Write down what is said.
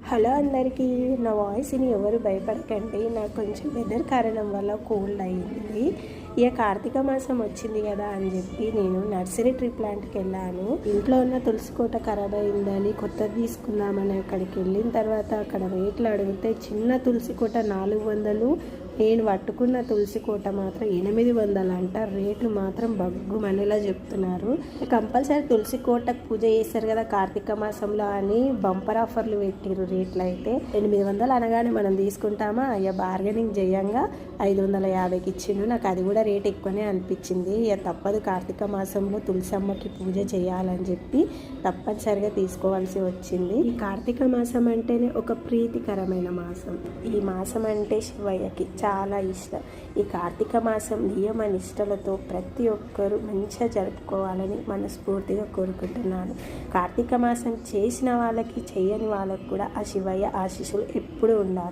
Hello అందరికీ. నా వాయిస్ని ఎవరు భయపడకండి. నాకు కొంచెం వెదర్ కారణం వల్ల కోల్డ్ అయింది. ఇక కార్తీక మాసం వచ్చింది కదా అని చెప్పి నేను నర్సరీ ట్రీ ప్లాంట్కి వెళ్ళాను. ఇంట్లో ఉన్న తులసి కోట ఖరాబ్ అయిందని కొత్తది తీసుకుందామని అక్కడికి వెళ్ళిన తర్వాత అక్కడ రేట్లు అడిగితే చిన్న తులసి కోట 400, నేను పట్టుకున్న తులసి కోట మాత్రం 800 అంట. రేట్లు మాత్రం బగ్గుమనేలా చెప్తున్నారు. కంపల్సరీ తులసి కోటకు పూజ చేస్తారు కదా కార్తీక మాసంలో అని బంపర్ ఆఫర్లు పెట్టిరు. రేట్లు అయితే 800 అనగానే మనం తీసుకుంటామా, అయ్యా బార్గెనింగ్ చేయంగా 550కి ఇచ్చిండు. నాకు అది కూడా రేట్ ఎక్కువనే అనిపించింది. ఇక తప్పదు, కార్తీక మాసంలో తులసి అమ్మకి పూజ చేయాలని చెప్పి తప్పనిసరిగా తీసుకోవాల్సి వచ్చింది. ఈ కార్తీక మాసం అంటేనే ఒక ప్రీతికరమైన మాసం. ఈ మాసం అంటే శివయ్యకి చాలా ఇష్టం. ఈ కార్తీక మాసం నియమ నిష్టలతో ప్రతి ఒక్కరూ మంచిగా జరుపుకోవాలని మనస్ఫూర్తిగా కోరుకుంటున్నాను. కార్తీక మాసం చేసిన వాళ్ళకి చేయని వాళ్ళకి కూడా ఆ శివయ్య ఆశీస్సులు ఎప్పుడూ ఉండాలి.